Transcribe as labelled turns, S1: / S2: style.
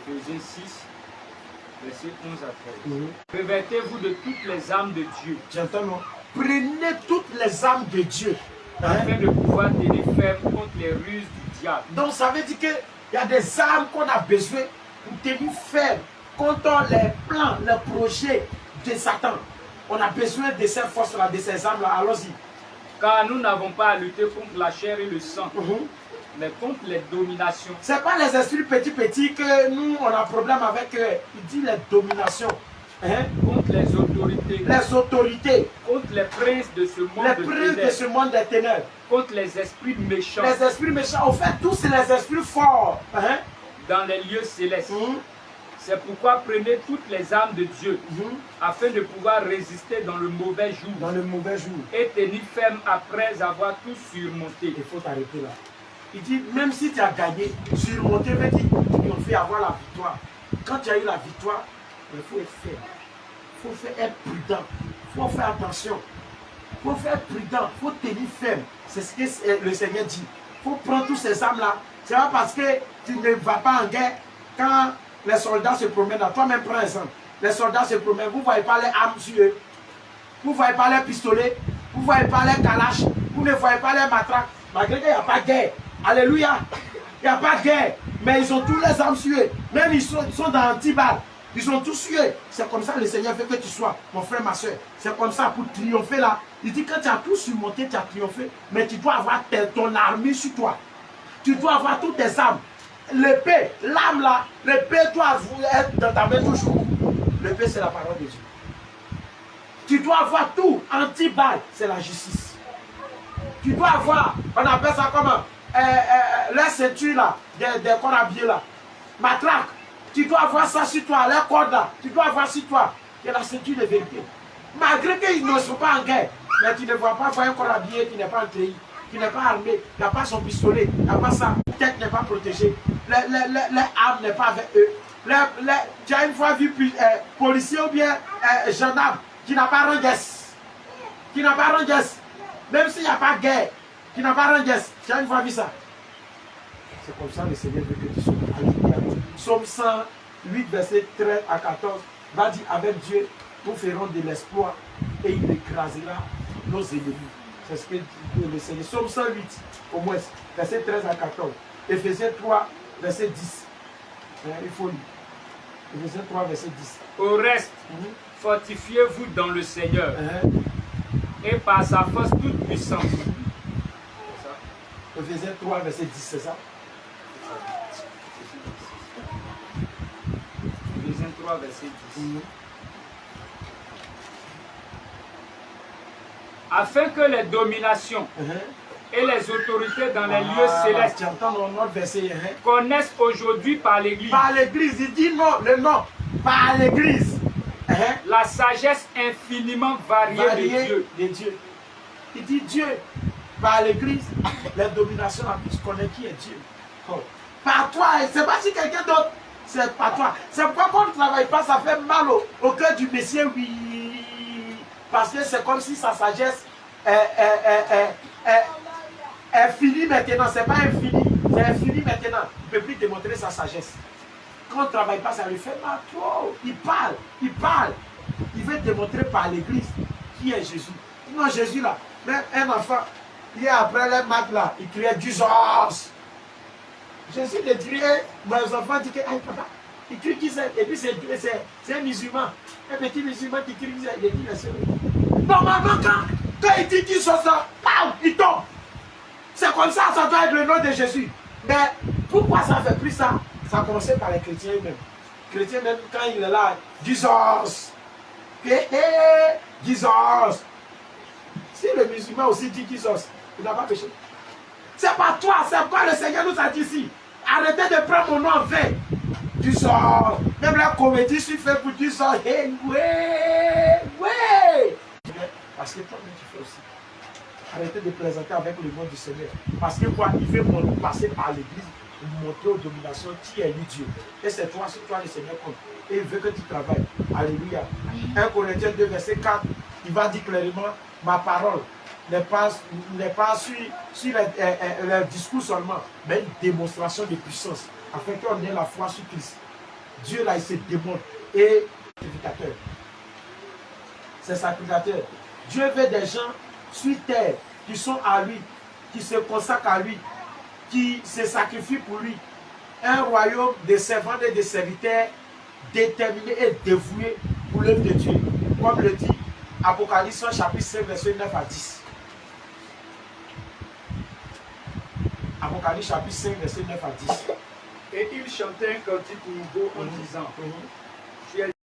S1: Éphésiens 6, verset 11 à 13. Revêtez-vous de toutes les âmes de Dieu.
S2: J'entends, non? Prenez toutes les âmes de Dieu.
S1: Afin de pouvoir tenir ferme contre les ruses du diable.
S2: Donc ça veut dire qu'il y a des âmes qu'on a besoin pour tenir ferme contre les plans, les projets de Satan. On a besoin de ces forces-là, de ces âmes-là. Allons-y.
S1: Car nous n'avons pas à lutter contre la chair et le sang, mais contre les dominations.
S2: Ce n'est pas les esprits petits que nous, on a problème avec. Il dit les dominations.
S1: Contre les autorités.
S2: Les autorités.
S1: Contre les princes de ce monde
S2: les princes de ce monde des ténèbres.
S1: Contre les esprits méchants.
S2: Les esprits méchants. En fait, tous les esprits forts.
S1: Dans les lieux célestes. C'est pourquoi prenez toutes les âmes de Dieu, afin de pouvoir résister dans le mauvais jour.
S2: Dans le mauvais jour.
S1: Et tenir ferme après avoir tout surmonté.
S2: Il faut t'arrêter là. Il dit, même si tu as gagné, surmonter veut dire qu'on fait avoir la victoire. Quand tu as eu la victoire, il faut être ferme. Il faut être prudent. Il faut faire attention. Il faut faire prudent. Il faut tenir ferme. C'est ce que le Seigneur dit. Il faut prendre tous ces âmes-là. C'est pas parce que tu ne vas pas en guerre quand les soldats se promènent. Toi-même, prends exemple. Les soldats se promènent. Vous ne voyez pas les armes sur eux. Vous ne voyez pas les pistolets. Vous ne voyez pas les calaches. Vous ne voyez pas les matraques. Malgré qu'il n'y a pas de guerre. Alléluia. Il n'y a pas de guerre. Mais ils ont tous les armes sur eux. Même ils sont dans 10 balles. Ils ont tous sur eux. C'est comme ça que le Seigneur veut que tu sois, mon frère, ma soeur. C'est comme ça pour triompher là. Il dit quand tu as tout surmonté, tu as triomphé. Mais tu dois avoir ton armée sur toi. Tu dois avoir toutes tes armes. L'épée, l'âme là, l'épée doit être dans ta main toujours. L'épée, c'est la parole de Dieu. Tu dois avoir tout. Anti-balle, c'est la justice. Tu dois avoir, on appelle ça comment la ceinture là, des corabiers là. Matraque. Tu dois avoir ça sur toi, les cordes là. Tu dois avoir sur toi. C'est la ceinture de vérité. Malgré qu'ils ne sont pas en guerre, mais tu ne vois pas voir un corabier qui n'est pas entraîné, qui n'est pas armé, qui n'a pas son pistolet, qui n'a pas ça, la tête n'est pas protégée, les armes n'est pas avec eux. Tu as une fois vu policier ou bien gendarme qui n'a pas rengaisse. Qui n'a pas rengaisse. Même s'il n'y a pas de guerre, qui n'a pas rengaisse. Tu as une fois vu ça. C'est comme ça que le Seigneur veut que tu sois. Alléluia. Psaume 108, verset 13 à 14, va dire avec Dieu, nous ferons de l'espoir et il écrasera nos ennemis. C'est ce que dit le Seigneur. Psaume 108, au moins, verset 13 à 14. Éphésiens 3, verset 10. Il faut lire. Éphésiens 3, verset 10.
S1: Au reste, fortifiez-vous dans le Seigneur et par sa force toute puissance.
S2: Éphésiens 3, verset 10, c'est ça?
S1: Éphésiens 3, verset 10. Afin que les dominations et les autorités dans les lieux célestes connaissent aujourd'hui par l'Église.
S2: Par l'Église, il dit non, le nom. Par l'Église.
S1: La sagesse infiniment variée
S2: de Dieu. Il dit Dieu, par l'Église, les dominations en plus connaissent qui est Dieu. Par toi, c'est pas si quelqu'un d'autre, c'est par toi. C'est pourquoi quand on ne travaille pas, ça fait mal au cœur du Messie, oui. Parce que c'est comme si sa sagesse est finie maintenant. C'est pas infini, c'est infini maintenant. Il ne peut plus démontrer sa sagesse. Quand on ne travaille pas, ça lui fait mal trop. Il parle. Il veut démontrer par l'Église qui est Jésus. Non, Jésus là, même un enfant, il est après les maths là, il criait Jesus. Jésus le dirait, mes enfants disent que, hey, papa, il crie qui c'est? Et puis c'est un musulman. Un petit musulman qui crie qui c'est? Il dit, monsieur. Normalement, quand il dit qu'il sort ça, il tombe. C'est comme ça, ça doit être le nom de Jésus. Mais pourquoi ça ne fait plus ça? Ça a commencé par les chrétiens eux-mêmes. Les chrétiens même, quand il est là, Jesus. Jesus. Si le musulman aussi dit Jesus, il n'a pas péché. C'est pas toi, c'est quoi le Seigneur nous a dit ici. Arrêtez de prendre mon nom en vain. Jesus. Même la comédie se fait pour Jesus. Hey, ouais. Parce que toi-même tu fais aussi. Arrêtez de plaisanter avec le nom du Seigneur. Parce que quoi? Il veut passer par l'église pour montrer aux dominations qui est lui Dieu. Et c'est toi, sur toi le Seigneur compte. Et il veut que tu travailles. Alléluia. 1 Corinthiens 2, verset 4, il va dire clairement, ma parole n'est pas sur le discours seulement, mais une démonstration de puissance, afin qu'on ait la foi sur Christ. Dieu là, il se démontre. Et sacrificateur. C'est sacrificateur. Dieu veut des gens sur terre qui sont à lui, qui se consacrent à lui, qui se sacrifient pour lui. Un royaume de servantes et de serviteurs déterminés et dévoués pour l'œuvre de Dieu. Comme le dit Apocalypse chapitre 5, verset 9 à 10. Apocalypse chapitre 5, verset 9 à 10.
S1: Et il chantait un cantique nouveau en disant,